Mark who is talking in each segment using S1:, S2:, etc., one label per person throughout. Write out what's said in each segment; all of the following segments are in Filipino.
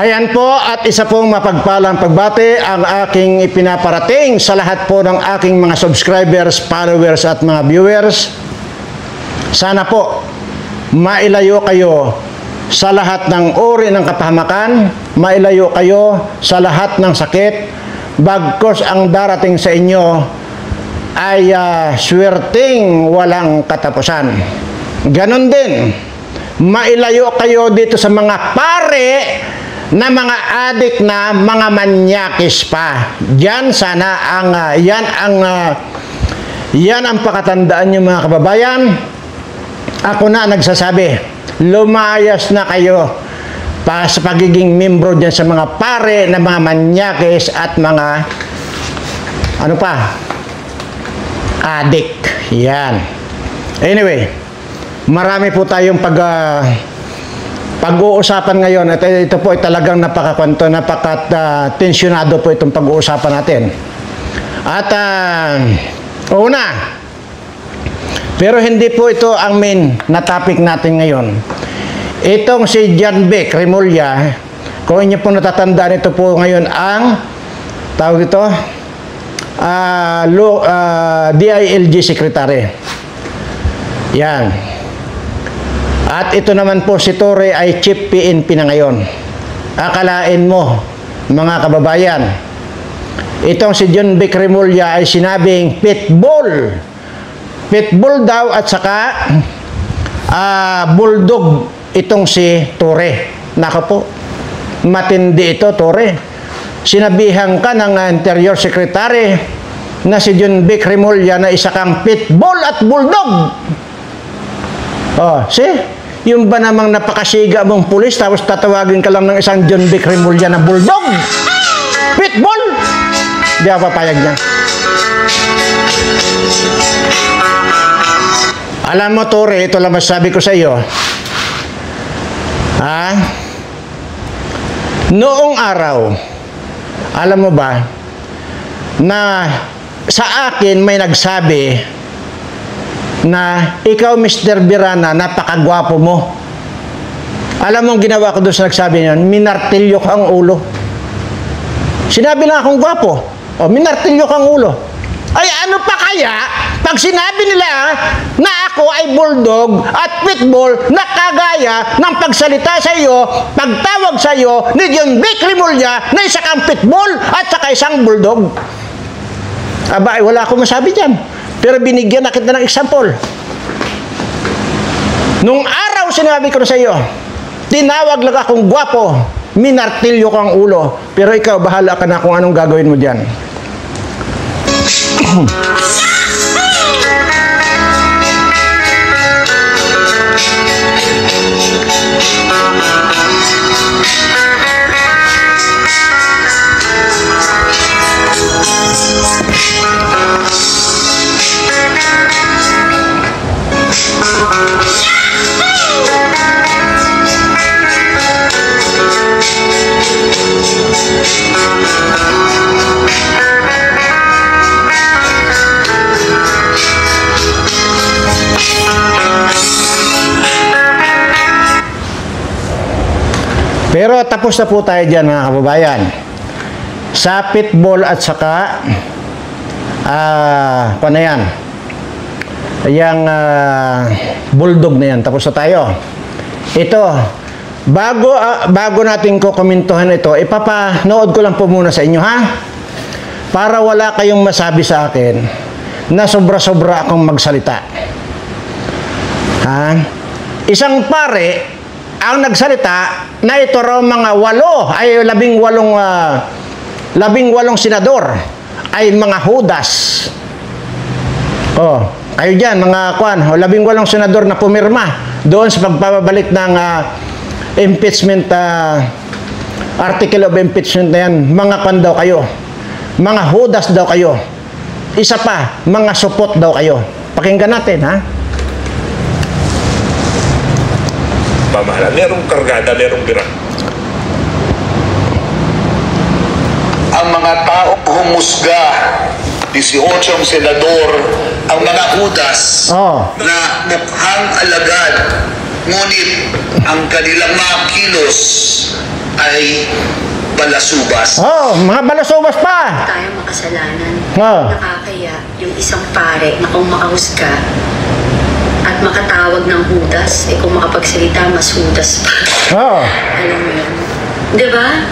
S1: Ayan po, at isa pong mapagpalang pagbati ang aking ipinaparating sa lahat po ng aking mga subscribers, followers at mga viewers. Sana po mailayo kayo sa lahat ng uri ng kapahamakan, mailayo kayo sa lahat ng sakit, bagkos ang darating sa inyo ay swerteng walang katapusan. Ganon din, mailayo kayo dito sa mga pare na mga adik na mga manyakis pa. Yan sana ang yan ang pakatandaan niyo mga kababayan. Ako na nagsasabi, lumayas na kayo pa sa pagiging membro dyan sa mga pare na mga manyakis at mga ano pa, adik. Yan. Anyway, marami po tayong pag-uusapan ngayon at ito po ay talagang napaka-tensyonado po itong pag-uusapan natin. At una, pero hindi po ito ang main na topic natin ngayon. Itong si John Vic Remulla, kung inyo po natatandaan, ito po ngayon ang tawag ito DILG Secretary. Yan. At ito naman po si Torre ay Chief PNP na ngayon. Akalain mo, mga kababayan, itong si John Vic Remulla ay sinabing pitbull. Pitbull daw at saka bulldog itong si Torre. Naka po, matindi ito, Torre. Sinabihan ka ng Interior Secretary na si John Vic Remulla na isa kang pitbull at bulldog. Oh, see? Yung ba namang napakasiga mong pulis tapos tatawagin ka lang ng isang John Vic Remulla na bulldog? Pitbull! Di ako papayag niya. Alam mo, Torre, ito lang masasabi ko sa iyo. Noong araw, alam mo ba, na sa akin may nagsabi na ikaw, Mr. Birana, napakagwapo mo. Alam mo ang ginawa ko doon sa nagsabi niyan? Minartilyo ka ang ulo. Sinabi lang akong gwapo. O, minartilyo ka ang ulo. Ay, ano pa kaya pag sinabi nila na ako ay bulldog at pitbull na kagaya ng pagsalita sa iyo, pagtawag sa iyo ni John Vic Remulla na isa kang pitbull at saka isang bulldog? Aba, ay wala akong masabi dyan. Pero binigyan na kita ng example. Nung araw sinabi ko na sa iyo, tinawag lang akong gwapo, minartilyo kang ulo, pero ikaw, bahala ka na kung anong gagawin mo dyan. Pero tapos na po tayo dyan, mga kababayan. Sa pitbull at saka paano yan? Yung bulldog na yan. Tapos na tayo. Ito, bago natin komentuhan ito, ipapanood ko lang po muna sa inyo, ha? Para wala kayong masabi sa akin na sobra-sobra akong magsalita. Ha? Isang pare ang nagsalita na ito raw mga 18 senador ay mga hudas. Oh, kayo dyan, mga kwan, 18 senador na pumirma doon sa pagpapabalik ng impeachment, article of impeachment na yan. Mga kwan daw kayo, mga hudas daw kayo. Isa pa, mga supot daw kayo. Pakinggan natin, ha?
S2: Pamahala. Merong kargada, merong birang. Ang mga taong humusga, 18 senador, ang mga hudas na mukhang alagad
S3: ngunit ang kanilang mga kilos ay balasubas.
S1: Oh, mga balasubas pa.
S4: Tayo makasalanan.
S1: Oo.
S4: Nakakaya yung isang pare na kung makahusga at makatawag ng hudas, kung makapagsalita, mas hudas pa.
S1: Oh.
S4: Alam mo yun? Di ba?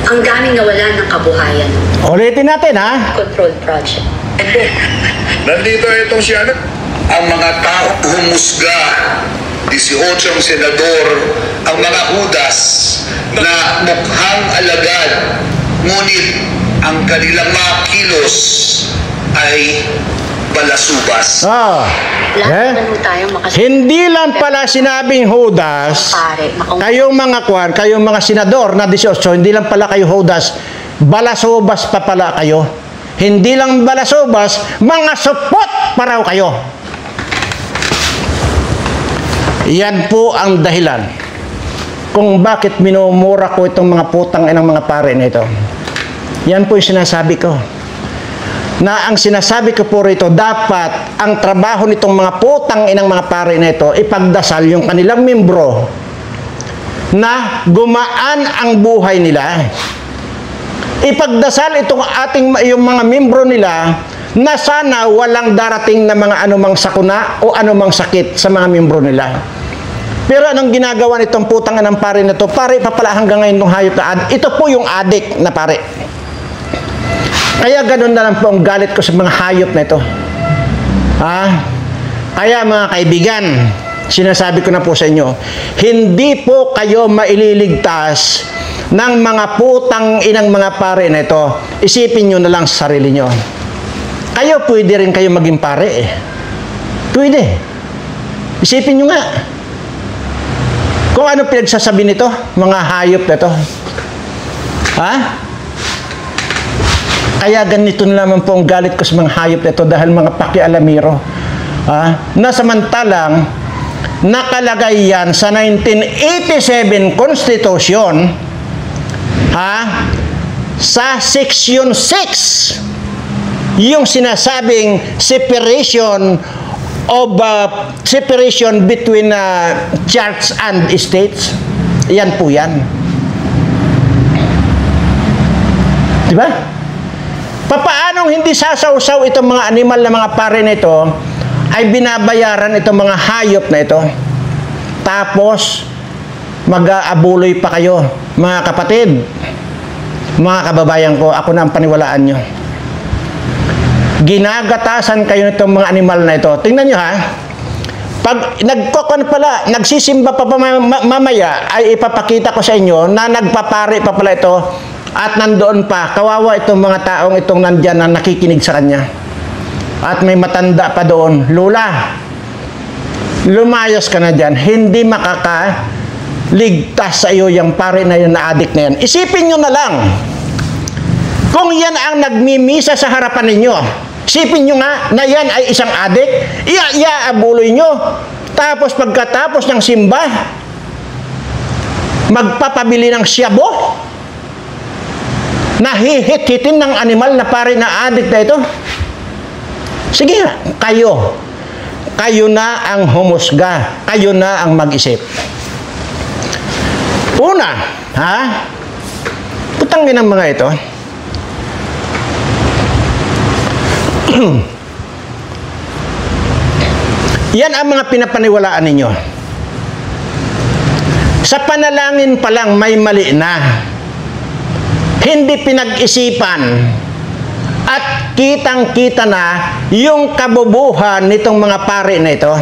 S4: Ang daming nawala ng kabuhayan.
S1: Ulitin natin, ha?
S4: Control project.
S2: Nandito itong si ano?
S3: Ang mga tao humusga, 18 senador, ang mga hudas na mukhang alagad, ngunit ang kanilang mga kilos ay balasubas.
S1: Oh.
S4: Lahat naman tayo makasalanan.
S1: Hindi lang pala sinabing hudas,
S4: Pare, na kung
S1: kayong mga kwan, kayong mga senador na 18, hindi lang pala kayo hudas, balasubas pa pala kayo. Hindi lang balasubas, mga supot pa raw kayo. Yan po ang dahilan kung bakit minumura ko itong mga putang inang mga pare na ito. Yan po yung sinasabi ko. Na ang sinasabi ko po rito, dapat ang trabaho nitong mga putang inang mga pare na ito, ipagdasal yung kanilang membro na gumaan ang buhay nila. Ipagdasal itong yung mga membro nila na sana walang darating na mga anumang sakuna o anumang sakit sa mga membro nila. Pero anong ginagawa nitong putang inang pare na ito? Pare pa pala hanggang ngayon itong hayop na ito po yung adik na pare. Kaya ganun na lang po ang galit ko sa mga hayop na ito. Kaya mga kaibigan, sinasabi ko na po sa inyo, hindi po kayo maililigtas ng mga putang inang mga pare na ito. Isipin nyo na lang sa sarili nyo. Kayo pwede rin kayo maging pare eh. Pwede. Isipin nyo nga. Kung ano pinagsasabi nito, mga hayop na ito. Kaya ganito na naman po ang galit ko sa mga hayop na ito dahil mga pakialamiro. Na samantalang nakalagay yan sa 1987 Constitution sa Section 6 yung sinasabing separation between church and states. Yan po yan. Diba? Papaanong hindi sasawsaw itong mga animal na mga pare na ito ay binabayaran itong mga hayop na ito. Tapos mag-aabuloy pa kayo, mga kapatid, mga kababayan ko, ako na ang paniwalaan nyo. Ginagatasan kayo nitong mga animal na ito. Tingnan nyo pag nagsisimba pa mamaya, ay ipapakita ko sa inyo na nagpapare pa pala ito. At nandoon pa, kawawa itong mga taong itong nandyan na nakikinig sa kanya. At may matanda pa doon, Lola, lumayas ka na dyan, hindi makakaligtas sa iyo yung pare na yun na adik na yan. Isipin nyo na lang, kung yan ang nagmimisa sa harapan ninyo, isipin nyo nga na yan ay isang adik, iaabuloy nyo. Tapos pagkatapos ng simba, magpapabili ng syabo, nahihit-hitin ng animal na pare na adik na ito. Sige nga, kayo na ang humusga, kayo na ang mag-isip. Una, putangin ang mga ito. Yan ang mga pinapaniwalaan ninyo. Sa panalangin pa lang may mali na. Hindi pinag-isipan at kitang-kita na yung kabubuhan nitong mga pare na ito.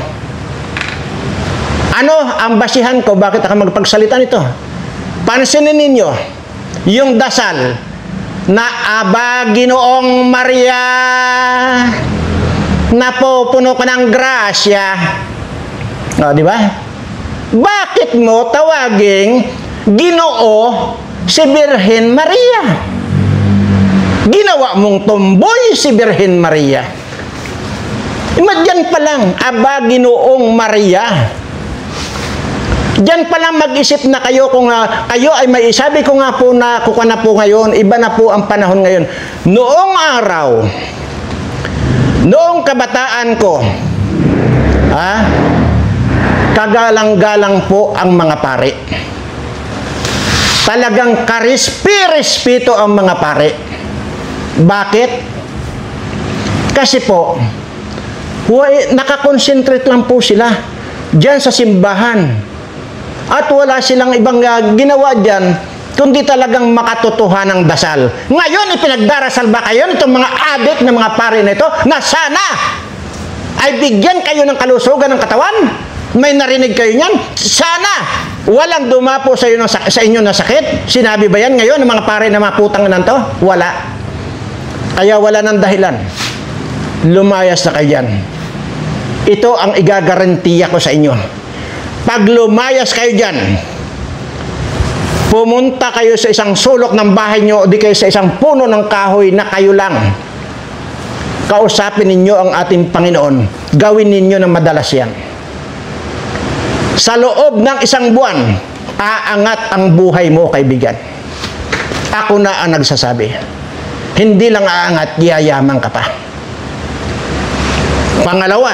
S1: Ano ang basihan ko? Bakit ako magpagsalita nito? Pansinin ninyo yung dasal na Aba Ginoong Maria, napupuno ka ng grasya. Di ba? Bakit mo tawaging Ginoo si Birhen Maria? Ginawa mong tomboy si Birhen Maria. Diyan pa lang, Aba Ginoong Maria. Diyan pa lang mag-isip na kayo kung kayo ay may sabi ko nga po na kuka na po ngayon, iba na po ang panahon ngayon. Noong araw, noong kabataan ko, kagalang-galang po ang mga pare. Talagang karispi-respito ang mga pare. Bakit? Kasi po, nakakonsentrate lang po sila diyan sa simbahan. At wala silang ibang ginawa diyan kundi talagang makatotohanang dasal. Ngayon, ipinagdarasal ba kayo nitong mga adik na mga pare nito na sana ay bigyan kayo ng kalusugan ng katawan? May narinig kayo niyan? Sana walang dumapo sa inyo na sakit. Sinabi ba yan ngayon ng mga pare na mga putang nanto? Wala. Kaya wala ng dahilan. Lumayas na kayo dyan. Ito ang igagarantiya ko sa inyo. Pag lumayas kayo dyan, pumunta kayo sa isang sulok ng bahay nyo o di kayo sa isang puno ng kahoy na kayo lang. Kausapin ninyo ang ating Panginoon. Gawin ninyo ng madalas yan. Sa loob ng isang buwan, aangat ang buhay mo, kaibigan. Ako na ang nagsasabi. Hindi lang aangat, yayaman ka pa. Pangalawa,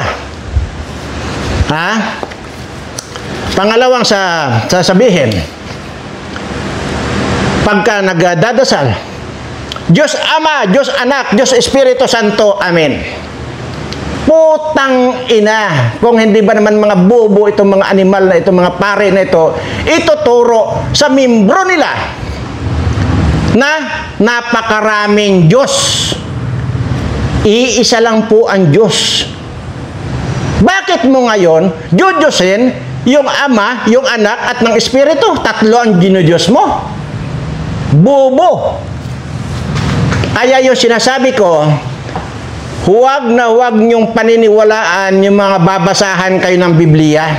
S1: pangalawang sasabihin, pagka nagdadasal, Diyos Ama, Diyos Anak, Diyos Espiritu Santo, Amen. Putang ina, kung hindi ba naman mga bobo itong mga animal na itong mga pare na ito, ituturo sa membro nila na napakaraming Diyos. Iisa lang po ang Diyos. Bakit mo ngayon Diyosin yung Ama, yung Anak at ng Espiritu? Tatlo ang ginudiyos mo. Bobo. Kaya yung sinasabi ko, huwag na huwag niyong paniniwalaan yung mga babasahan kayo ng Biblia.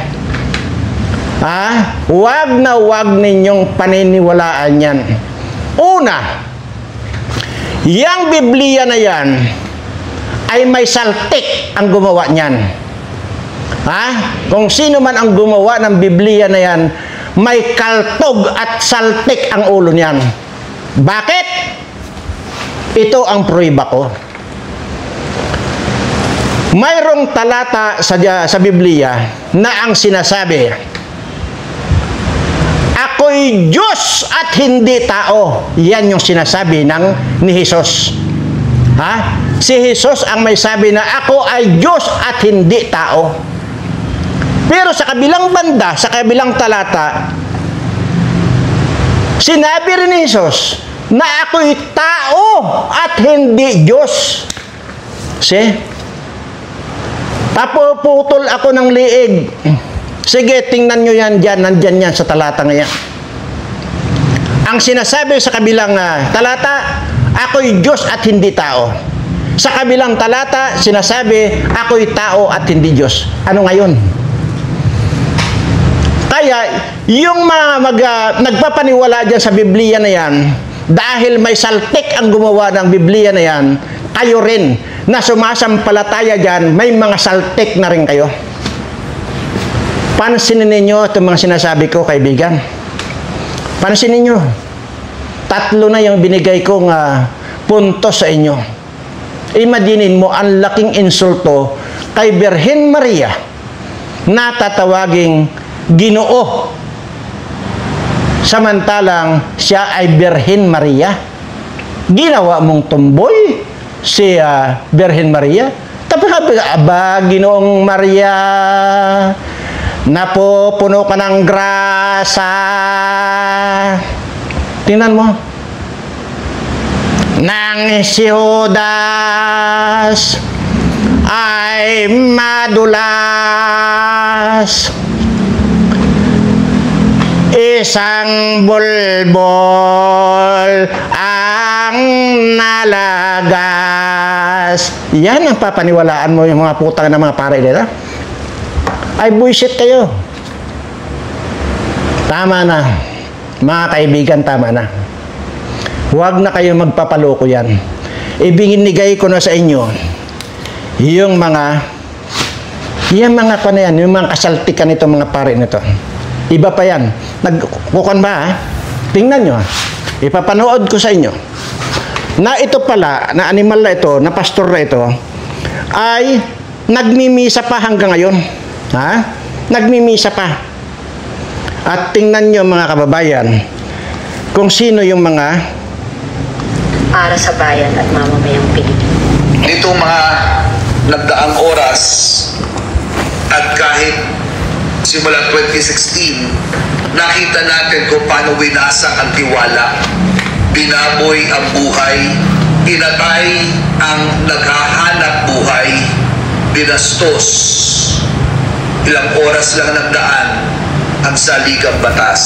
S1: Huwag na huwag ninyong paniniwalaan yan. Una, yang Biblia na yan ay may saltik ang gumawa niyan. Kung sino man ang gumawa ng Biblia na yan, may kaltog at saltik ang ulo niyan. Bakit? Ito ang pruiba ko. Mayroong talata sa Biblia na ang sinasabi, ako'y Diyos at hindi tao. Yan yung sinasabi ni Jesus. Si Jesus ang may sabi na ako ay Diyos at hindi tao. Pero sa kabilang banda, sa kabilang talata, sinabi rin ni Jesus na ako'y tao at hindi Diyos. See? Papuputol ako ng liig. Sige, tingnan nyo yan dyan. Nandyan yan sa talata ngayon. Ang sinasabi sa kabilang talata, ako'y Diyos at hindi tao. Sa kabilang talata, sinasabi, ako'y tao at hindi Diyos. Ano ngayon? Kaya, yung mga nagpapaniwala dyan sa Biblia na yan, dahil may saltik ang gumawa ng Biblia na yan, kayo rin na sumasampalataya dyan, may mga saltik na rin kayo. Pansinin ninyo itong mga sinasabi ko, kaibigan. Pansinin ninyo. 3 na yung binigay kong puntos sa inyo. Imaginin mo, ang laking insulto kay Birhen Maria na tatawaging Ginoo. Samantalang siya ay Birhen Maria. Ginawa mong tumboy si Birhen Maria. Tapos Ginoong Maria, napupuno ka ng grasa. Tingnan mo. Nang si Judas ay madulas, isang bulbol ang nalagas. Yan ang papaniwalaan mo yung mga putang ng mga pare nila. Ay bullshit kayo. Tama na. Mga kaibigan, tama na. Huwag na kayo magpapaloko yan. Ibinigay ko na sa inyo yung mga yung mga kasaltikan nito, mga pare nito. Iba pa yan. Nagkukan ba? Tingnan nyo. Ipapanood ko sa inyo na ito pala, na animal na ito, na pastor na ito, ay nagmimisa pa hanggang ngayon. nagmimisa pa. At tingnan nyo mga kababayan, kung sino yung mga
S4: para sa bayan at mamamayang Pilipino.
S3: Nitong mga nagdaang oras at kahit simula 2016, nakita natin kung paano winasak ang tiwala, binaboy ang buhay, pinatay ang naghahanap buhay, binastos. Ilang oras lang nagdaan ang saligang batas.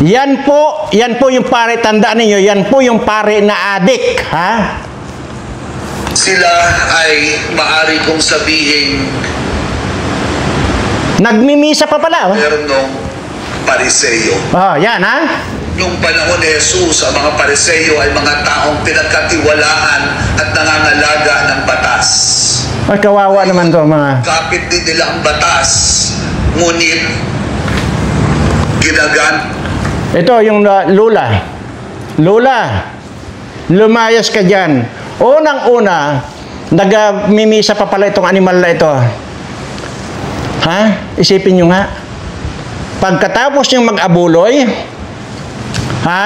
S1: yan po yung pare, tandaan ninyo, yan po yung pare na adik, ha?
S3: Sila ay maari kong sabihin
S1: Nagmimisa pa pala.
S3: ternong pariseyo.
S1: Oh, yan ha?
S3: Nung panahon ni Jesus, ang mga pariseyo ay mga taong pinagkatiwalaan at nangangalaga ng batas.
S1: Ay, kawawa naman to mga.
S3: Kapit din nila ang batas, ngunit ginagan.
S1: Ito yung Lula. Lula, lumayas ka dyan. Unang-una, nagmimisa pa pala itong animal na ito. Ha? Isipin nyo nga. Pagkatapos nyo mag-abuloy, ha?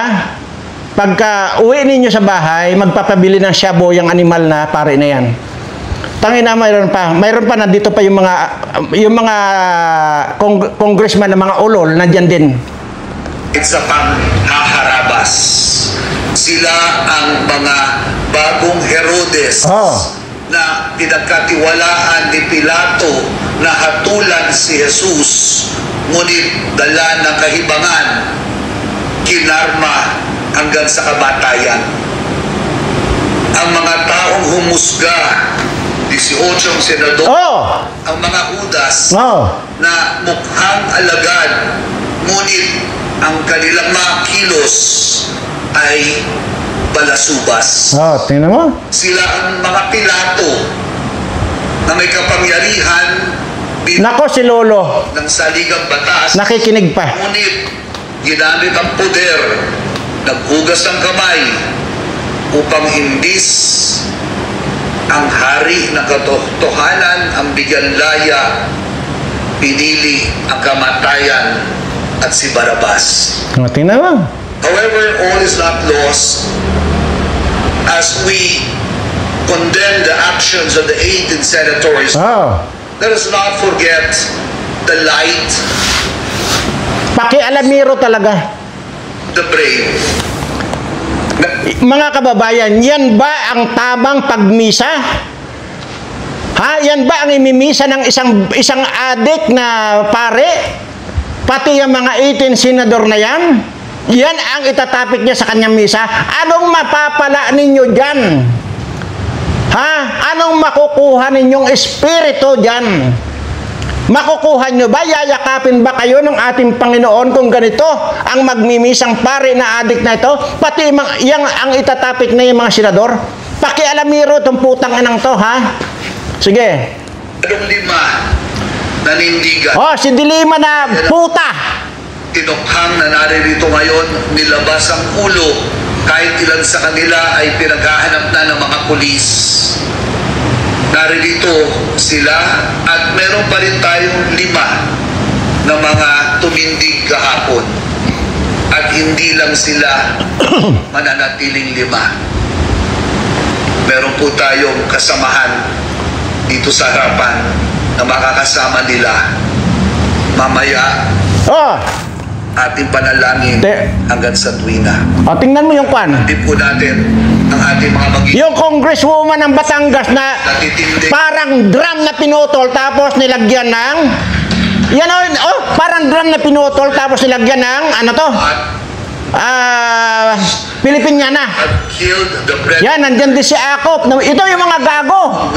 S1: Pagka uwi ninyo sa bahay, magpapabili ng shabu yung animal na pare na yan. Tangina na mayroon pa nandito pa yung mga congressman na mga ulol nandiyan din.
S3: Sa panghaharabas. Sila ang mga bagong Herodes na pinagkatiwalaan ni Pilato na hatulan si Jesus, ngunit dala ng kahibangan, kinarma hanggang sa kamatayan. Ang mga taong humusga, 18 senador, ang mga udas na mukhang alagad, ngunit ang kanilang mga kilos ay balasubas.
S1: Tingnan mo.
S3: Sila ang mga Pilato na may kapangyarihan
S1: Nako si Lolo.
S3: ng saligang batas.
S1: Nakikinig pa.
S3: Ngunit ginamit ang poder, naghugas ng kamay upang imbis ang hari ng katotohanan ang bigyan laya, pinili ang kamatayan at si Barabas.
S1: Tingnan mo.
S3: However, all is not lost as we condemn the actions of the 18 senators. Let us not forget the light,
S1: Pakialamiro talaga.
S3: the brave.
S1: Mga kababayan, yan ba ang tamang pagmisa? Ha? Yan ba ang imimisa ng isang adik na pare? Pati yung mga 18 senador na yan? Yan ang itatapik niya sa kanyang misa? Anong mapapala ninyo dyan? Ha? Anong makukuha ninyong espiritu dyan? Makukuha nyo ba? Yayakapin ba kayo ng ating Panginoon kung ganito ang magmimisang pare na adik na ito? Pati yang ang itatapik na yung mga senador? Pakialamiro itong putang inang to, ha? Sige.
S3: Anong 5 nanindigan?
S1: Si Dilima na puta!
S3: Tinukhang na naririto ngayon, nilabas ang ulo, kahit ilan sa kanila ay pinaghahanap na ng mga pulis. Naririto sila at meron pa rin tayong 5 na mga tumindig kahapon. At hindi lang sila mananatiling 5. Meron po tayong kasamahan dito sa harapan na makakasama nila mamaya. Ating panalangin hanggang sa tuwina.
S1: Tingnan mo yung kwan.
S3: Tip po natin ang ating mga
S1: yung congresswoman ng Batangas na parang drum na pinutol tapos nilagyan ng parang drum na pinutol tapos nilagyan ng Pilipiniana. Yan, nandyan din si Akop. Ito yung mga gago.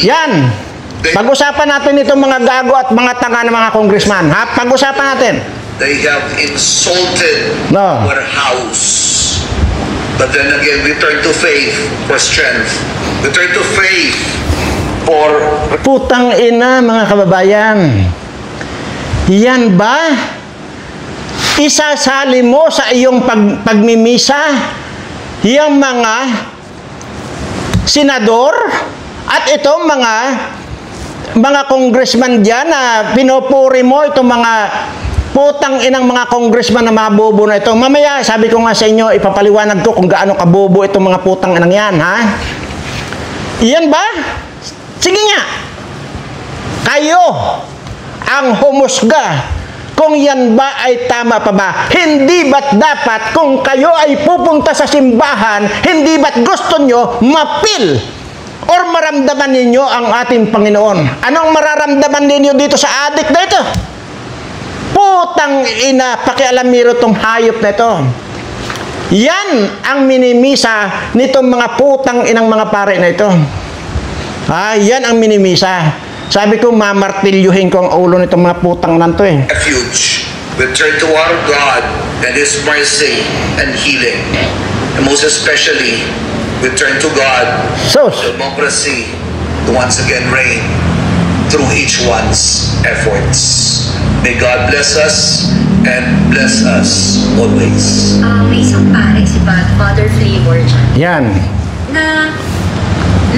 S1: Yan. Pag-usapan natin itong mga gago at mga tanga ng mga congressman. Ha? Pag-usapan natin.
S3: They have insulted our house. But then again, we turn to faith for strength. We turn to faith for...
S1: Putang ina, mga kababayan. Yan ba? Isasali mo sa iyong pagmimisa yung mga senador at itong mga congressman dyan na pinupuri mo itong mga putang inang mga congressman na mabobo na ito. Mamaya, sabi ko nga sa inyo, ipapaliwanag ko kung gaano kabobo itong mga putang inang yan, ha? Iyan ba? Sige nga. Kayo ang humusga kung yan ba ay tama pa ba. Hindi ba't dapat kung kayo ay pupunta sa simbahan, hindi ba't gusto nyo mapil or maramdaman ninyo ang ating Panginoon? Anong mararamdaman ninyo dito sa adik na ito? Putang ina, pakialamiro tong hayop na ito. Yan ang minimisa nitong mga putang inang mga pare na ito. Yan ang minimisa. Sabi ko, mamartilyuhin ko ang ulo nitong mga putang nanto eh.
S3: Refuge. We turn to our God and His mercy and healing. And most especially, we turn to God. Democracy to once again reign through each one's efforts. May God bless us and bless us always.
S4: May isang pare, si Father Flavor dyan,
S1: Yan.
S4: na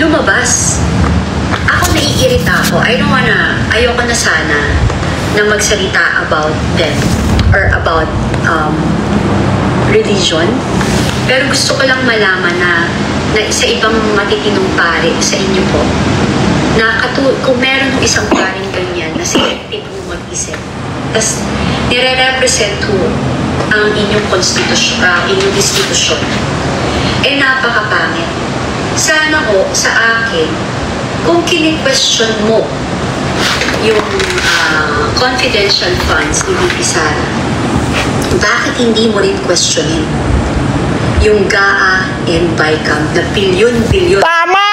S4: lumabas. Ako naiirita ako. Ayoko na sana na magsalita about them or about religion. Pero gusto ko lang malaman na sa ibang matitinong pare sa inyo po, na kung meron ng isang paring ganyan na selective mo mag-isip, tapos nire-represent ho ang inyong konstitusyon, inyong institusyon, napakapangit. Sana ho, sa akin, kung kini-question mo yung confidential funds ni VP Sara, bakit hindi mo rin questionin yung GAA and BICAM na bilyon-bilyon?
S1: Tama!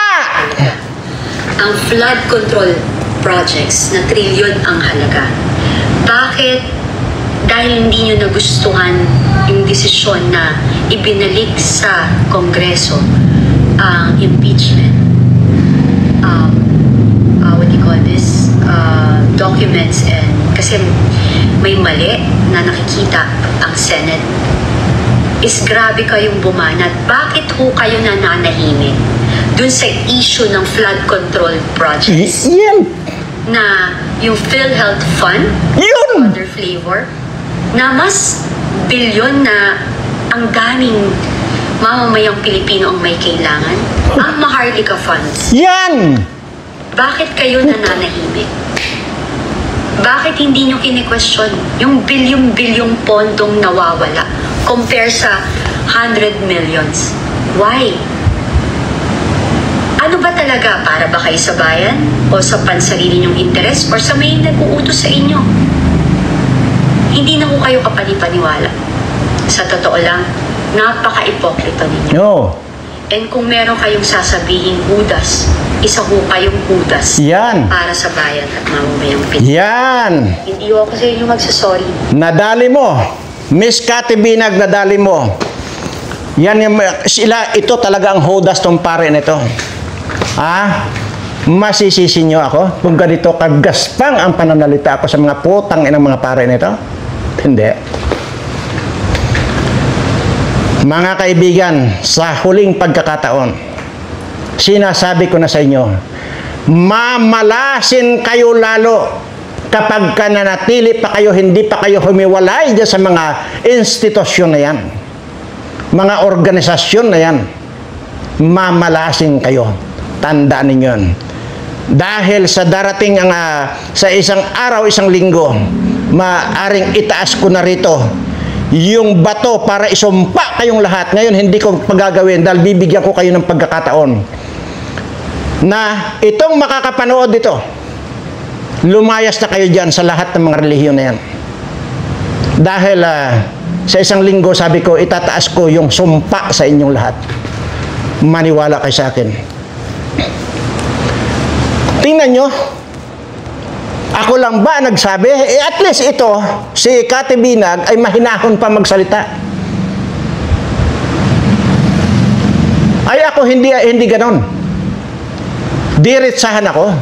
S4: Ang flood control projects na trilyon ang halaga. Bakit? Dahil hindi nyo nagustuhan yung desisyon na ibinalik sa Kongreso ang impeachment, what do you call this, documents, and kasi may mali na nakikita ang Senate, is grabe kayong bumanat. Bakit ho kayo nananahimik dun sa issue ng flood control projects?
S1: Yan.
S4: Na yung PhilHealth Fund,
S1: Yun!
S4: Father Flavor, na mas bilyon na ang daming mamamayang Pilipino ang may kailangan. Ang Maharlika Funds.
S1: Yan!
S4: Bakit kayo nananahimik? Bakit hindi nyo kine-question yung bilyong-bilyong pondong nawawala compare sa 100 millions? Why? Ano ba talaga? Para ba kayo sa bayan? O sa pansarili nyong interes? O sa may nag-uutos sa inyo? Hindi na ko kayo kapanipaniwala. Sa totoo lang, napaka-ipokrito ninyo.
S1: No.
S4: And kung meron kayong sasabihin Judas, isa ho kayong Judas.
S1: Yan.
S4: Para sa bayan at mamamayang Pilipinas.
S1: Yan.
S4: Hindi ho ako sa inyo magsasorry.
S1: Nadali mo. Miss Cathy Binag, nadali mo. Yan yung, ito talaga ang Judas tong pare nito. Masisisi nyo ako kung ganito kagaspang ang pananalita ako sa mga putang inang mga pare nito? Hindi. Mga kaibigan, sa huling pagkakataon, sinasabi ko na sa inyo, mamalasin kayo lalo kapag ka nanatili pa kayo, hindi pa kayo humiwalay dyan sa mga institusyon na yan, mga organisasyon na yan. Mamalasin kayo. Tandaan ninyo yun. Dahil sa darating sa isang araw, isang linggo, maaring itaas ko na rito yung bato para isumpa kayong lahat. Ngayon, hindi ko pagagawin dahil bibigyan ko kayo ng pagkakataon na itong makakapanood dito, lumayas na kayo dyan sa lahat ng mga relihiyon na yan. Dahil sa isang linggo, sabi ko, itataas ko yung sumpa sa inyong lahat. Maniwala kayo sa akin. Tingnan nyo, ako lang ba nagsabi? At least ito, si Cathy Binag ay mahinahon pa magsalita. Ay ako hindi ganon. Diretsahan ako.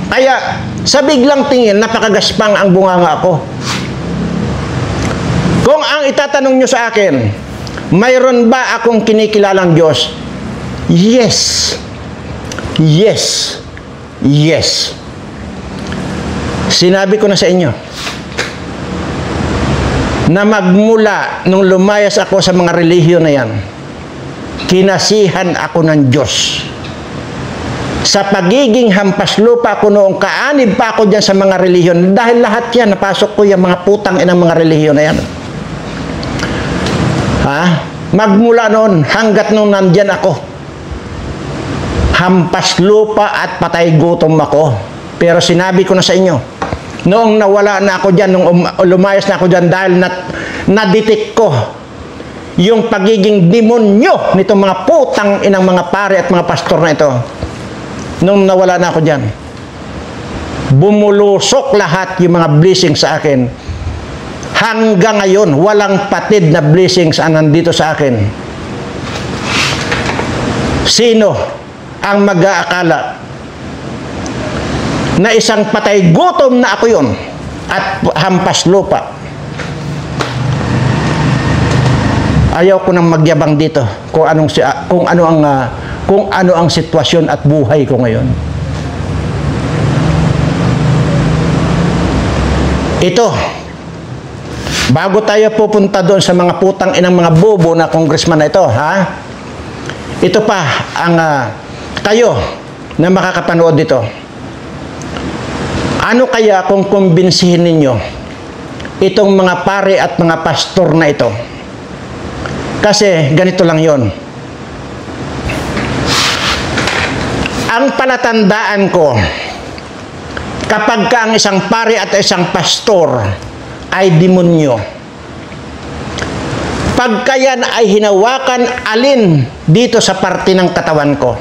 S1: Kaya sa biglang tingin, napakagaspang ang bunganga ako. Kung ang itatanong nyo sa akin, mayroon ba akong kinikilalang Diyos? Yes. Yes. Yes. Sinabi ko na sa inyo na magmula nung lumayas ako sa mga relihiyon na yan, kinasihan ako ng Diyos. Sa pagiging hampas lupa ko noong kaanib pa ako dyan sa mga relihiyon, dahil lahat yan, napasok ko yung mga putang inang mga relihiyon na yan. Magmula noon, hanggat nung nandyan ako, hampas lupa at patay gutom ako. Pero sinabi ko na sa inyo, noong nawala na ako dyan, nung lumayas na ako dyan, dahil na-detect ko yung pagiging demonyo nitong mga putang inang mga pare at mga pastor na ito. Nung nawala na ako dyan, bumulusok lahat yung mga blessings sa akin. Hanggang ngayon, walang patid na blessings ang nandito sa akin. Sino ang mag-aakala na isang patay gutom na ako yun at hampas lupa? Ayaw ko nang magyabang dito kung ano ang sitwasyon at buhay ko ngayon. Ito, bago tayo pupunta doon sa mga putang inang mga bobo na congressman na ito, ito pa ang kayo na makakapanood dito. Ano kaya kung kumbinsihin ninyo itong mga pare at mga pastor na ito? Kasi ganito lang yon. Ang palatandaan ko, kapag ka ang isang pare at isang pastor ay demonyo, pagka yan ay hinawakan alin dito sa parte ng katawan ko,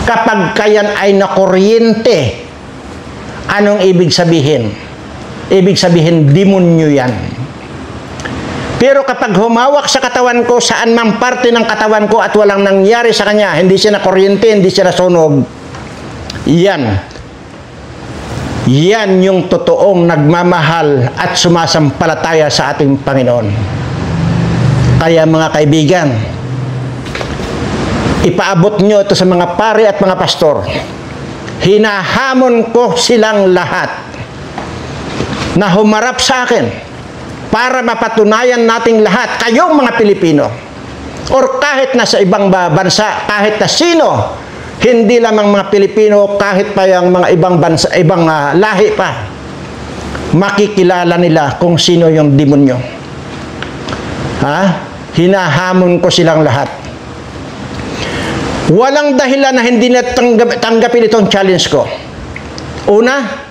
S1: kapag ka yan ay nakuryente, anong ibig sabihin? Ibig sabihin, demonyo yan. Pero kapag humawak sa katawan ko, saan mang parte ng katawan ko at walang nangyari sa kanya, hindi siya nakuryente, hindi siya nasunog, yan yung totoong nagmamahal at sumasampalataya sa ating Panginoon. Kaya mga kaibigan, ipaabot nyo ito sa mga pare at mga pastor. Hinahamon ko silang lahat na humarap sa akin para mapatunayan nating lahat, kayong mga Pilipino, or kahit na sa ibang bansa, kahit na sino, hindi lamang mga Pilipino, kahit pa yung mga ibang bansa, ibang lahi pa, makikilala nila kung sino yung demonyo. Hinahamon ko silang lahat. Walang dahilan na hindi na tanggapin itong challenge ko. Una,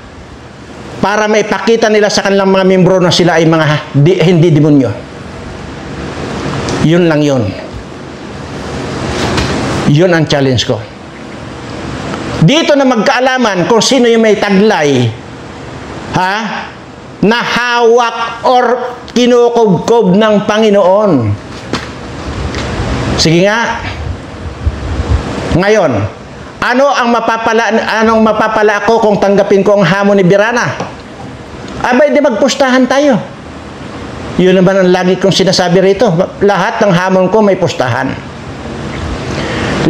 S1: para maipakita nila sa kanilang mga membro na sila ay mga hindi demonyo. Yun lang yun. Yun ang challenge ko. Dito na magkaalaman kung sino yung may taglay, na hawak or kinukubkob ng Panginoon. Sige nga. Ngayon, anong mapapala ko kung tanggapin ko ang hamon ni Birana? Abay, di magpustahan tayo. Yun naman ang lagi kong sinasabi rito. Lahat ng hamon ko may pustahan.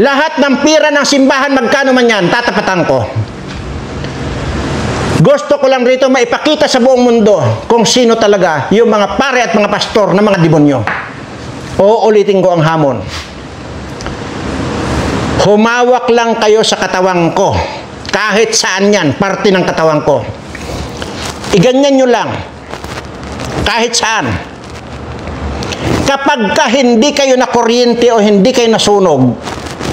S1: Lahat ng pira ng simbahan, magkano man yan, tatapatan ko. Gusto ko lang rito maipakita sa buong mundo kung sino talaga yung mga pare at mga pastor na mga demonyo. Uulitin ko ang hamon. Humawak lang kayo sa katawan ko. Kahit saan yan, parte ng katawan ko. Iganyan nyo lang. Kahit saan. Kapag ka hindi kayo nakuryente o hindi kayo nasunog,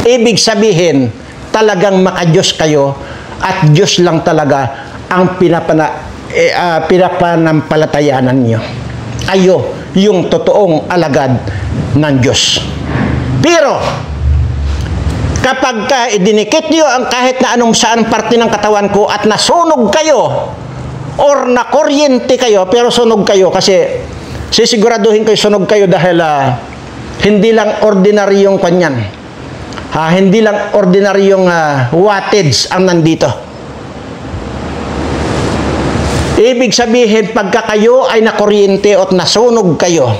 S1: ibig sabihin, talagang maka-Diyos kayo at Diyos lang talaga ang pinapanampalatayanan nyo. Ayo, yung totoong alagad ng Diyos. Pero, kapag ka idinikit nyo ang kahit na anong saan parte ng katawan ko at nasunog kayo or nakuryente kayo, pero sunog kayo kasi sisiguraduhin kayo sunog kayo dahil hindi lang ordinaryong kanyan. Hindi lang ordinaryong wattage ang nandito. Ibig sabihin, pagka kayo ay nakuryente at nasunog kayo,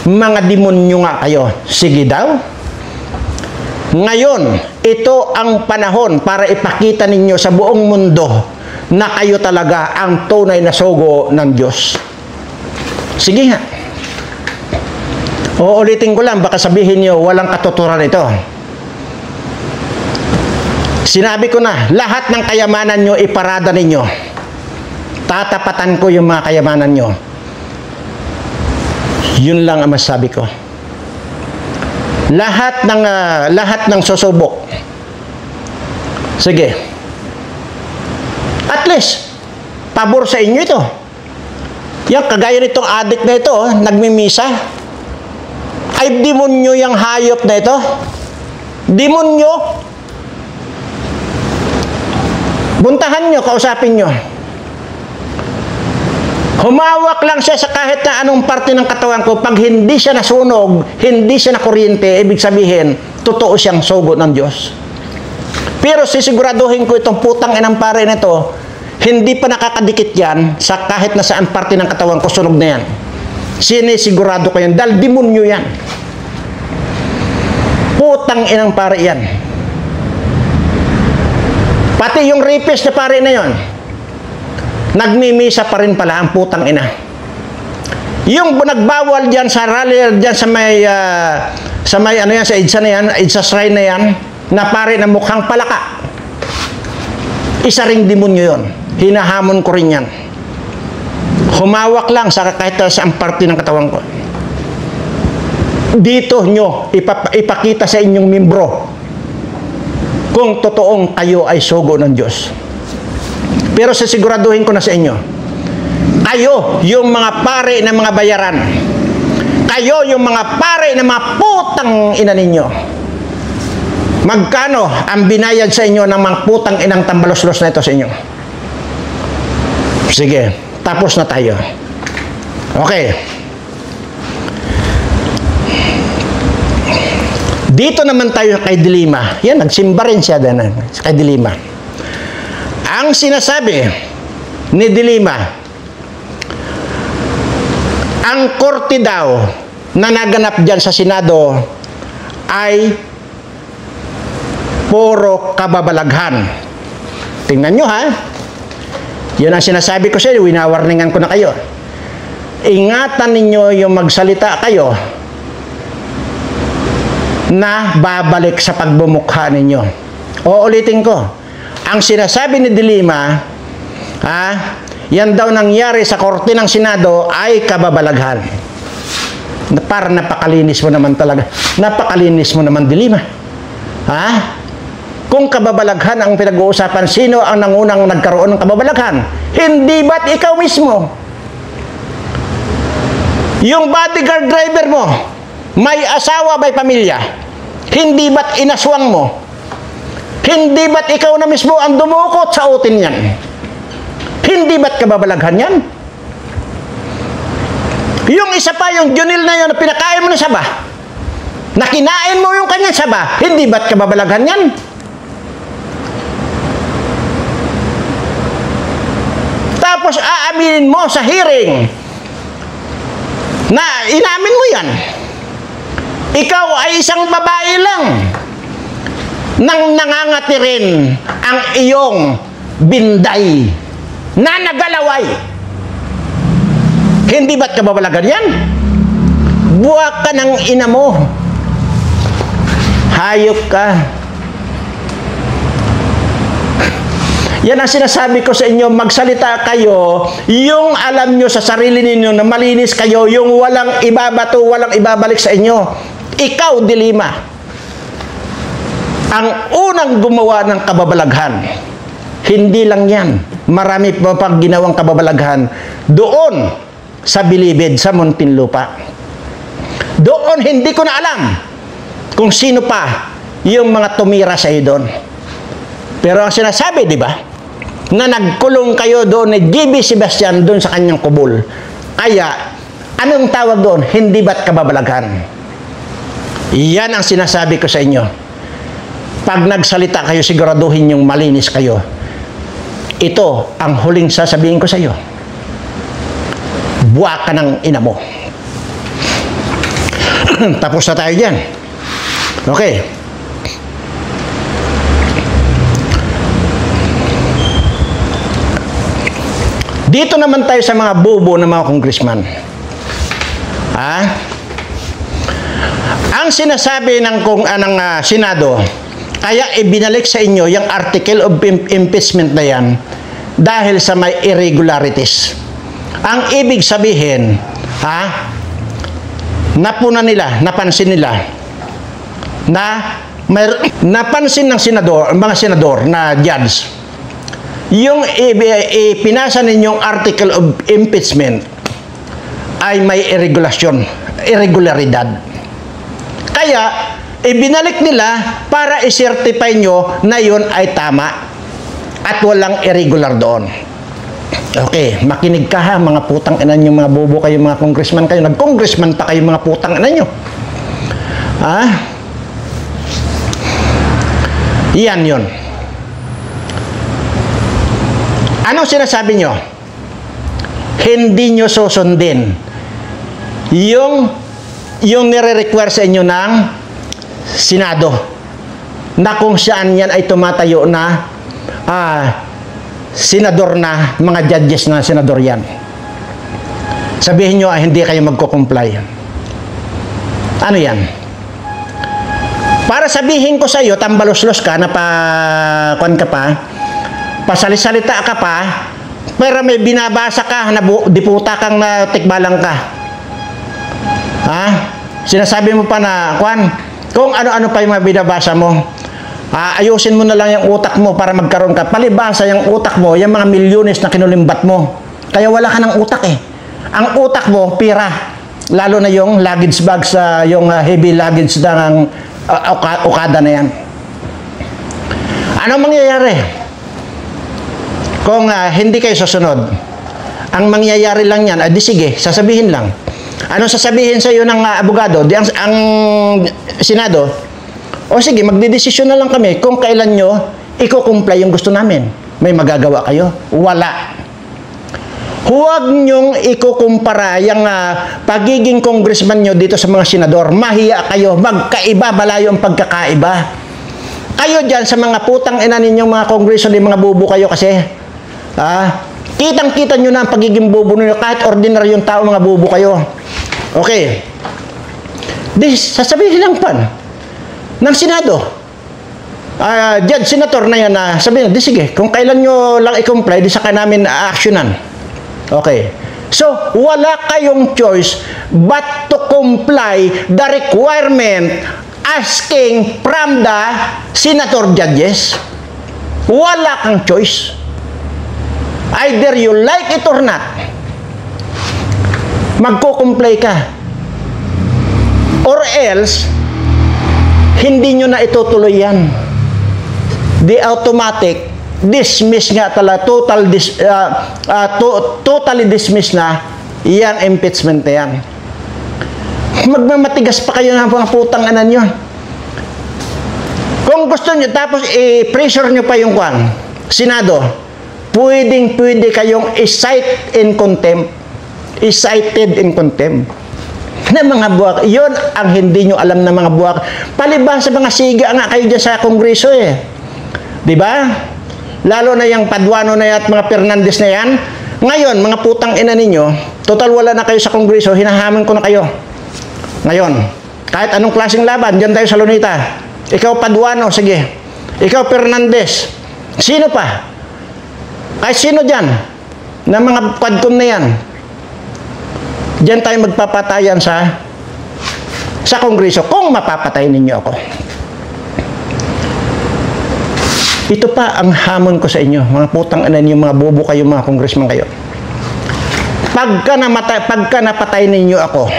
S1: mga demonyo nga kayo. Sige daw. Ngayon, ito ang panahon para ipakita ninyo sa buong mundo na kayo talaga ang tunay na sugo ng Diyos. Sige nga. Uulitin ko lang, baka sabihin nyo, walang katuturan ito. Sinabi ko na, lahat ng kayamanan nyo, iparada ninyo. Tatapatan ko yung mga kayamanan nyo. Yun lang ang masabi ko. Lahat ng susubok. Sige. At least, pabor sa inyo ito. Yung kagaya nitong adik na ito, nagmimisa. Ay, demonyo yung hayop na ito. Demonyo. Buntahan nyo, kausapin nyo. Humawak lang siya sa kahit na anong parte ng katawan ko. Pag hindi siya nasunog, hindi siya nakuryente, ibig sabihin, totoo siyang sugo ng Diyos. Pero sisiguraduhin ko itong putang inang pare nito, hindi pa nakakadikit yan sa kahit na saan parte ng katawan ko, sunog na yan. Sinisigurado ko yan, dahil demonyo yan. Putang inang pare yan. Pati yung rapist na pare na yon, nagmimisa pa rin pala ang putang ina. Yung nagbawal diyan sa rally diyan sa may ano yan, sa EDSA na yan, EDSA shrine na yan, na pare na mukhang palaka. Isa ring demonyo yon. Hinahamon ko rin yan. Humawak lang sa kahit sa ang parte ng katawan ko. Dito nyo ipakita sa inyong membro kung totoong kayo ay sugo ng Diyos. Pero sisiguraduhin ko na sa inyo, kayo yung mga pare ng mga bayaran, kayo yung mga pare ng mga putang ina ninyo. Magkano ang binayad sa inyo ng mga putang inang tambaloslos na ito sa inyo? Sige, tapos na tayo. Okay. Dito naman tayo kay Dilima. Yan, nagsimba rin siya din kay Dilima. Ang sinasabi ni Dilima, ang korte daw na naganap dyan sa Senado ay puro kababalaghan. Tingnan nyo ha. Yun ang sinasabi ko sa inyo, winawarningan ko na kayo. Ingatan ninyo yung magsalita kayo na babalik sa pagbumukha ninyo. Uulitin ko. Ang sinasabi ni Dilima, yan daw nangyari sa korte ng Senado ay kababalaghan. Para napakalinis mo naman talaga. Napakalinis mo naman, Dilima. Kung kababalaghan ang pinag-uusapan, sino ang nangunang nagkaroon ng kababalaghan? Hindi ba't ikaw mismo? Yung bodyguard driver mo, may asawa, may pamilya. Hindi ba't inaswang mo? Hindi ba't ikaw na mismo ang dumukot sa utin yan? Hindi ba't kababalaghan yan? Yung isa pa, yung Junil na yun, pinakain mo na saba. Nakinain mo yung kanyang saba. Hindi ba't kababalaghan yan? Tapos aaminin mo sa hearing na inamin mo yan. Ikaw ay isang babae lang nang nangangati rin ang iyong binday na nagalaway. Hindi ba't kababalagan yan? Buwak ka ng ina mo. Hayop ka. Yan ang sinasabi ko sa inyo, magsalita kayo, yung alam nyo sa sarili ninyo na malinis kayo, yung walang ibabato, walang ibabalik sa inyo. Ikaw, Dilima, ang unang gumawa ng kababalaghan. Hindi lang yan. Marami pa pang ginawang kababalaghan doon sa Bilibid, sa Muntinlupa. Doon, hindi ko na alam kung sino pa yung mga tumira sa iyo doon. Pero ang sinasabi, di ba, na nagkulong kayo doon ni GB Sebastian doon sa kanyang kubol. Kaya, anong tawag doon? Hindi ba't kababalaghan? Yan ang sinasabi ko sa inyo. Pag nagsalita kayo, siguraduhin yung malinis kayo. Ito ang huling sasabihin ko sa iyo. Buwak ka ng ina mo. Tapos na tayo dyan. Okay. Dito naman tayo sa mga bobo na mga congressman. Ang sinasabi ng Senado, kaya ibinalik sa inyo yung article of impeachment na yan dahil sa may irregularities. Ang ibig sabihin, napuna nila, napansin nila na napansin ng mga senador na judge yung ipinasa ninyong article of impeachment ay may irregularidad. Kaya ibinalik nila para i-certify nyo na yun ay tama at walang irregular doon. Okay, makinig ka ha, mga putang ina nyo, mga bobo kayo, mga congressman kayo, nag-congressman pa kayo, mga putang ina nyo. Iyan yun. Anong sinasabi nyo? Hindi nyo susundin yung nire-require sa inyo ng Senado na kung saan yan ay tumatayo na senador na, mga judges na senador yan. Sabihin nyo, hindi kayo magko-comply. Ano yan? Para sabihin ko sa iyo, tambalos-los ka, pasalisalita ka pa, pero may binabasa ka, diputa kang na tikbalang ka. Sinasabi mo pa na, kung ano-ano pa yung mga binabasa mo, ayusin mo na lang yung utak mo para magkaroon ka. Palibasa yung utak mo, yung mga milyones na kinulimbat mo. Kaya wala ka ng utak eh. Ang utak mo, pira. Lalo na yung luggage bag sa yung heavy luggage ng Okada na yan. Ano mangyayari? Kung hindi kayo susunod, ang mangyayari lang yan, di sige, sasabihin lang. Ano sasabihin sa iyo ng abogado? Ang Senado, o sige, magdedesisyon na lang kami kung kailan nyo i-comply yung gusto namin. May magagawa kayo? Wala. Huwag nyong ikukumpara yung pagiging congressman nyo dito sa mga senador. Mahiya kayo. Magkaiba, balayo ang pagkakaiba. Kayo dyan sa mga putang ina ninyong mga congressman, mga bubo kayo kasi. Kitang-kita nyo na ang pagiging bubo nyo. Kahit ordinaryong tao, mga bubo kayo. Okay. Sasabihin lang pan ng Senado. Judge, senator na yan na sabihin, di sige, kung kailan nyo lang i-comply, di saka namin actionan. Okay. So, wala kayong choice but to comply the requirement asking from the senator judges. Wala kang choice. Either you like it or not, magko-comply ka. Or else, hindi nyo na itutuloy yan. The automatic dismiss nga talaga, totally dismiss na yang impeachment na yan. Magmamatigas pa kayo ng mga putang anan nyo. Kung gusto nyo, tapos i-pressure nyo pa yung Senado, pwede kayong i-cite in contempt. I-cited in contempt. Na mga buwak, yun ang hindi nyo alam na mga buwak. Palibang sa mga siga nga kayo dyan sa Kongreso eh. Diba? Lalo na yung Paduano na yan at mga Fernandez na yan. Ngayon, mga putang ina ninyo, total wala na kayo sa Kongreso, hinahamon ko na kayo. Ngayon, kahit anong klaseng laban, dyan tayo sa Lunita. Ikaw Paduano, sige. Ikaw Fernandez. Sino pa? Kahit sino dyan, na mga quadcom na yan. Diyan tayo magpapatayan sa Kongreso kung mapapatay ninyo ako. Ito pa ang hamon ko sa inyo, mga putang ina ninyo, mga bobo kayo, mga congressman kayo. Pagka napatay ninyo ako,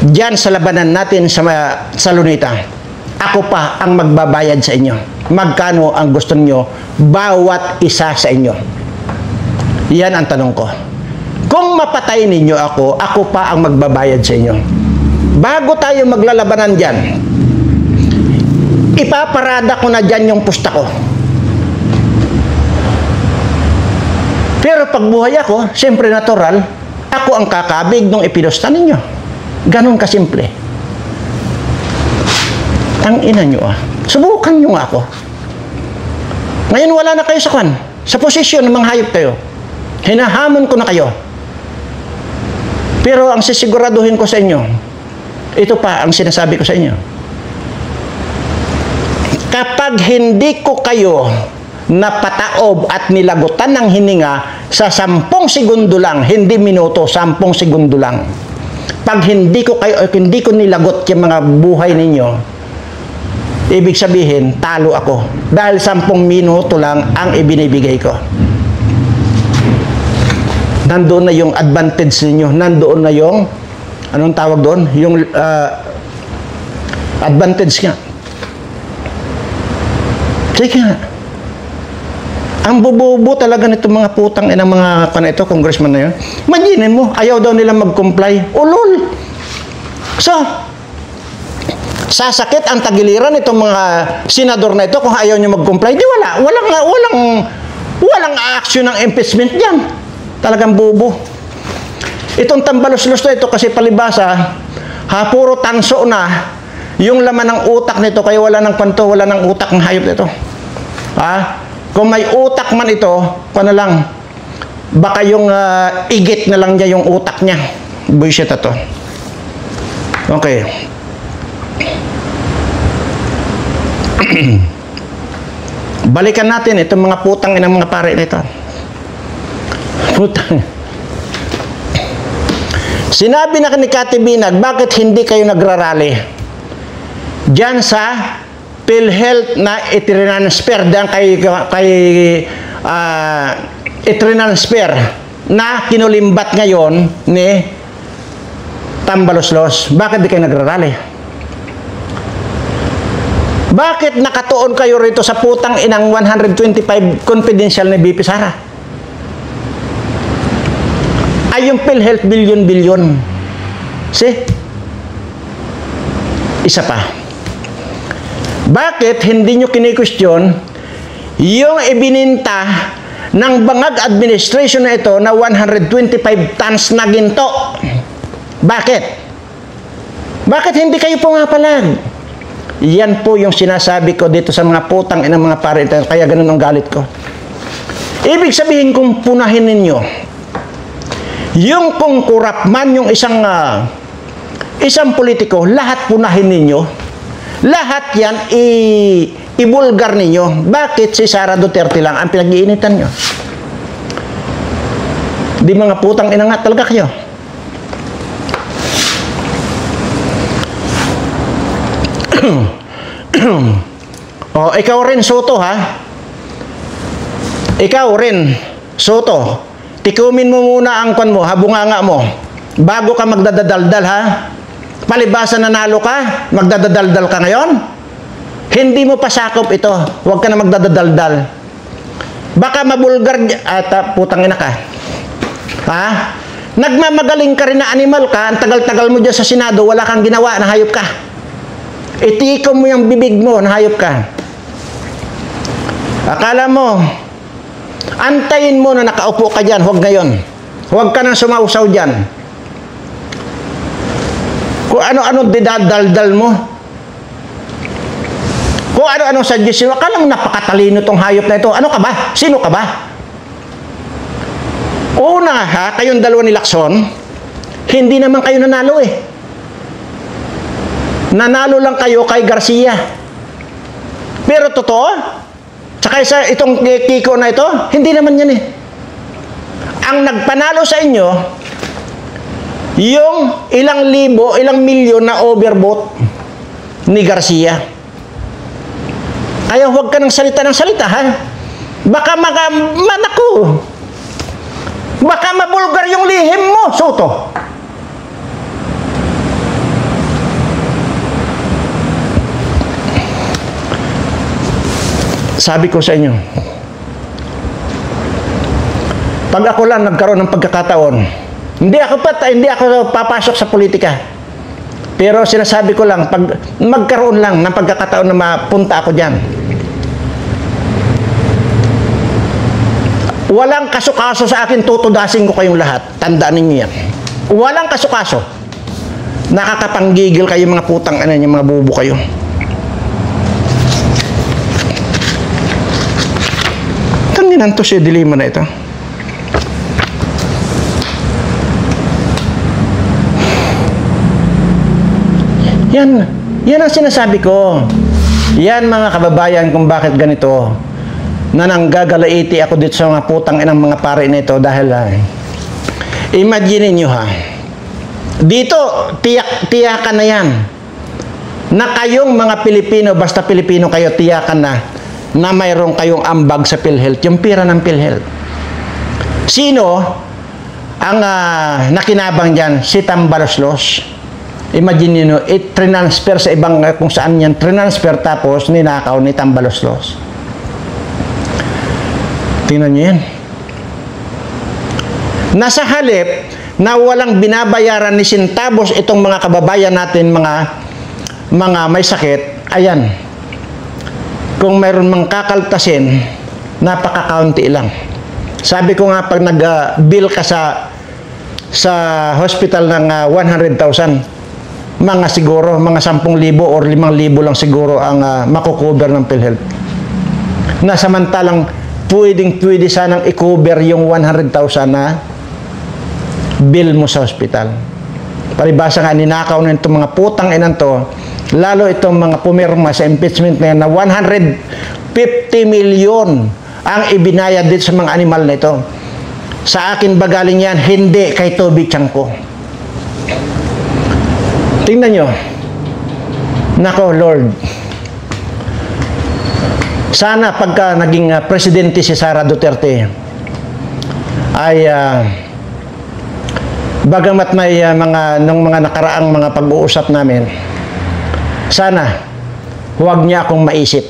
S1: diyan sa labanan natin sa Lunita, ako pa ang magbabayad sa inyo. Magkano ang gusto niyo bawat isa sa inyo? Yan ang tanong ko. Kung mapatay ninyo ako, ako pa ang magbabayad sa inyo. Bago tayo maglalabanan dyan, ipaparada ko na dyan yung pusta ko. Pero pag buhay ako, siyempre natural, ako ang kakabig nung ipinusta ninyo. Ganon kasimple. Ang ina nyo subukan nyo nga ako. Ngayon wala na kayo sa posisyon ng mga hayop kayo. Hinahamon ko na kayo. Pero ang sisiguraduhin ko sa inyo, ito pa ang sinasabi ko sa inyo. Kapag hindi ko kayo napataob at nilagutan ng hininga sa 10 segundo lang, hindi minuto, 10 segundo lang. Pag hindi ko nilagot yung mga buhay ninyo, ibig sabihin, talo ako. Dahil 10 minuto lang ang ibinibigay ko. Nandoon na yung advantage ninyo. Nandoon na yung, anong tawag doon? Yung advantage nga. Sige nga. Ang bububo talaga nito mga putang ng mga ito, congressman na yun. Imagine mo, ayaw daw nila mag-comply. Ulol! So, sasakit ang tagiliran itong mga senador na ito kung ayaw nyo mag-comply. Di wala. Walang action ng impeachment dyan. Talagang bubo. Itong tambalos-los na ito kasi palibasa, puro tanso na yung laman ng utak nito, kaya wala ng panto, wala ng utak ng hayop nito. Kung may utak man ito, na lang, baka yung igit na lang niya yung utak niya. Bullshit ito. Okay. Balikan natin itong mga putang inang mga pare nito. Putang. Sinabi na ni Kati Binag, bakit hindi kayo nagrarally? Diyan sa PhilHealth na itinransfer diyan kay itinransfer na kinulimbat ngayon ni Tambaloslos. Bakit di kayo nagrarally? Bakit nakatuon kayo rito sa putang inang 125 confidential na BP Sara? Ay yung PhilHealth bilyon-bilyon. See? Isa pa. Bakit hindi nyo kini-question yung ibininta ng Bangag administration na ito na 125 tons na ginto? Bakit? Bakit hindi kayo pumapalag? Yan po yung sinasabi ko dito sa mga putang ng mga pare, kaya ganun ang galit ko. Ibig sabihin kung punahin ninyo, yung kung kurap man yung isang politiko, lahat punahin ninyo. Lahat yan ibulgar ninyo. Bakit si Sara Duterte lang ang pinag-iinitan nyo? Di mga putang ina nga talaga kayo. Ikaw rin Soto Ikaw rin Soto. Tikumin mo muna ang kwan mo, bunganga mo, bago ka magdadadaldal Palibasa nanalo ka, magdadadaldal ka ngayon? Hindi mo pa sakop ito. Huwag ka na magdadadaldal. Baka mabulgar at putang ina ka. Nagmamagaling ka rin na animal ka, ang tagal-tagal mo dyan sa Senado, wala kang ginawa, nahayop ka. Itikom mo yung bibig mo, nahayop ka. Akala mo, antayin mo na nakaupo ka dyan, huwag ngayon. Huwag ka nang sumausaw dyan. Kung ano-ano didadaldal mo. Kung ano-ano suggestion, akala mo napakatalino tong hayop na ito. Ano ka ba? Sino ka ba? Una kayong dalawa ni Lacson, hindi naman kayo nanalo Nanalo lang kayo kay Garcia. Pero totoo, tsaka sa itong Kiko na ito, hindi naman yan Ang nagpanalo sa inyo, yung ilang libo, ilang milyon na overvote ni Garcia. Kaya huwag ka ng salita Baka baka mabulgar yung lihim mo, Soto. Sabi ko sa inyo, pag ako lang nagkaroon ng pagkakataon, hindi ako papasok sa politika. Pero sinasabi ko lang, pag magkaroon lang ng pagkakataon na mapunta ako dyan, walang kaso-kaso sa akin, tutudasin ko kayong lahat. Tandaan ninyo yan. Walang kaso-kaso. Nakakapanggigil kayo mga putang yung mga bubo kayo. Tanginan to siya dilema na ito. Yan ang sinasabi ko. Yan mga kababayan kung bakit ganito. Na nanggagalaiti ako dito sa mga putang inang mga pare nito dahil imagine niyo ha. Dito, tiyakan na yan. Na kayong mga Pilipino, basta Pilipino kayo, tiyakan na mayroon kayong ambag sa PhilHealth, yung pira ng PhilHealth. Sino ang nakinabang dyan? Si Tambaloslos. Imagine nyo, transfer sa ibang kung saan yan, transfer tapos ninakaw ni Tambaloslos. Tingnan nyo yan. Nasa halip na walang binabayaran ni Sintabos itong mga kababayan natin, mga may sakit, ayan. Kung mayroon mang kakaltasin, napaka-kaunti lang. Sabi ko nga, pag nag-bill ka sa hospital ng 100,000, mga siguro, mga 10,000 or 5,000 lang siguro ang makukover ng PhilHealth. Na samantalang, pwede sanang i-cover yung 100,000 na bill mo sa hospital. Palibasa nga, ninakaw na itong mga putang inan to, lalo itong mga pumirma sa impeachment na yan na 150 million ang ibinayad dito sa mga animal na ito. Sa akin ba galing yan? Hindi, kay Toby Chanko. Tingnan nyo. Nako, Lord. Sana pagka naging presidente si Sara Duterte ay bagamat may nung mga nakaraang mga pag-uusap namin, sana huwag niya akong maisip.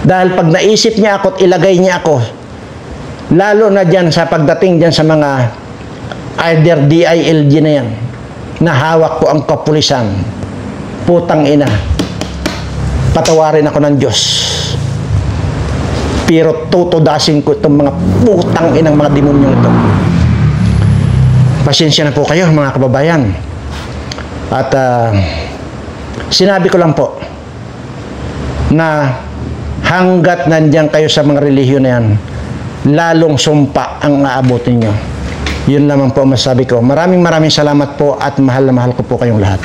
S1: Dahil pag naisip niya ako at ilagay niya ako, lalo na dyan sa pagdating dyan sa mga either DILG na yan, na hawak ko ang kapulisan, putang ina, patawarin ako ng Diyos. Pero tutudasin ko itong mga putang inang mga demonyong ito. Pasensya na po kayo mga kababayan. At sinabi ko lang po na hanggat nandiyan kayo sa mga relihiyon na yan, lalong sumpa ang aabutin nyo. Yun lamang po masasabi ko. Maraming salamat po at mahal na mahal ko po kayong lahat.